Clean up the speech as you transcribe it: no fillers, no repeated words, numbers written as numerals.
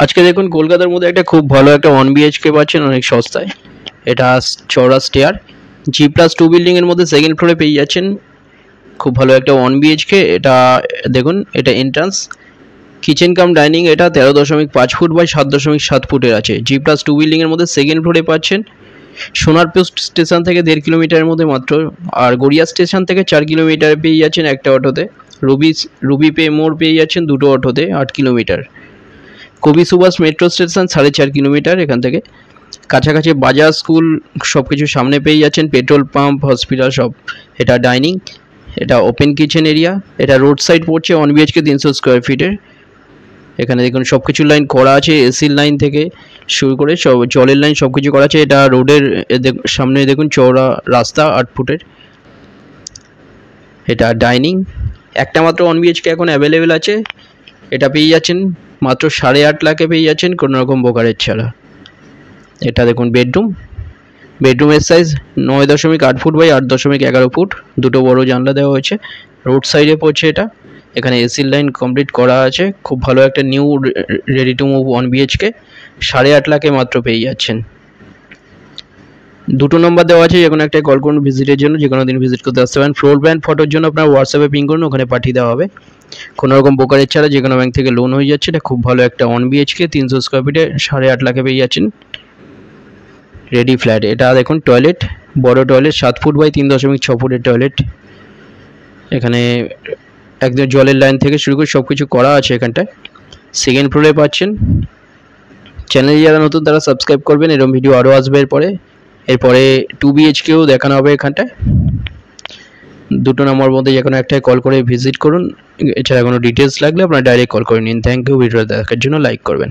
আজকে দেখুন কলকাতার মধ্যে একটা খুব ভালো একটা 1 BHK পাচ্ছেন অনেক সস্তায়। এটা চওড়া স্টেয়ার, G+2 বিল্ডিং এর মধ্যে সেকেন্ড ফ্লোরে পেয়ে যাচ্ছেন। খুব ভালো একটা 1 BHK। এটা দেখুন, এটা এন্ট্রান্স, কিচেন কাম ডাইনিং। এটা 13.5 ফুট বাই 7.7 ফুটের আছে। G+2 বিল্ডিং এর মধ্যে সেকেন্ড ফ্লোরে পাচ্ছেন। সোনারপুর স্টেশন থেকে 1.5 কিলোমিটারের মধ্যে মাত্র, আর গড়িয়া স্টেশন থেকে 4 কিলোমিটার পেয়ে যাচ্ছেন একটা অটোতে। রুবি পে মোড় পেয়ে যাচ্ছেন দুটো অটোতে 8 কিলোমিটার। কবি সুভাষ মেট্রো স্টেশন 4.5 কিলোমিটার এখান থেকে। কাছাকাছি বাজার, স্কুল সব কিছু সামনে পেয়ে যাচ্ছেন, পেট্রোল পাম্প, হসপিটাল সব। এটা ডাইনিং, এটা ওপেন কিচেন এরিয়া। এটা রোড সাইড পড়ছে, 1 BHK 300 স্কোয়ার ফিটের। এখানে দেখুন সব কিছু লাইন করা আছে, এসির লাইন থেকে শুরু করে সব জলের লাইন সব কিছু করা আছে। এটা রোডের সামনে দেখুন চওড়া রাস্তা 8 ফুটের। এটা ডাইনিং, একটা মাত্র 1 BHK এখন অ্যাভেলেবেল আছে। এটা পেয়ে যাচ্ছেন মাত্র 8.5 লাখে পেয়ে যাচ্ছেন, কোনো রকম ব্রোকারেজ ছাড়া। এটা দেখুন বেডরুমের সাইজ 9.8 ফুট বাই 8.11 ফুট, দুটো বড় জানলা দেওয়া হয়েছে। রোড সাইডে পড়ছে এটা। এখানে এসির লাইন কমপ্লিট করা আছে। খুব ভালো একটা new ready to move 1 BHK 8.5 লাখে মাত্র পেয়ে যাচ্ছেন। দুটো নম্বর দেওয়া আছে, যে কোনো একটা কল করুন ভিজিটের জন্য, যে কোনো দিন ভিজিট করতে আসতে পারেন। ফ্লোর প্ল্যান ফটোর জন্য আপনার হোয়াটসঅ্যাপে পিং করুন, ওখানে পাঠিয়ে দেওয়া হবে। কোনো রকম ব্রোকারেজ ছাড়া যে কোনো ব্যাংক থেকে লোন হয়ে যাচ্ছে। এটা খুব ভালো একটা 1 BHK 300 স্কোয়ার ফিটে 8.5 লাখে পেয়ে যাচ্ছেন রেডি ফ্ল্যাট। এটা দেখুন টয়লেট, বড় টয়লেট 7 ফুট বাই 3.6 ফুটের টয়লেট। এখানে একদম জলের লাইন থেকে শুরু করে সব কিছু করা আছে এখানটায়। সেকেন্ড ফ্লোরে পাচ্ছেন। চ্যানেলে যারা নতুন তারা সাবস্ক্রাইব করবেন, এরকম ভিডিও আরও আসবে এরপরে 2 BHKও দেখানো হবে এখানটায়। দুটো নম্বর মধ্যে যে কোনো একটাই কল করে ভিজিট করুন। এছাড়া কোনো ডিটেলস লাগলে আপনারা ডাইরেক্ট কল করে নিন। থ্যাংক ইউ, ভিডিওটা দেখার জন্য লাইক করবেন।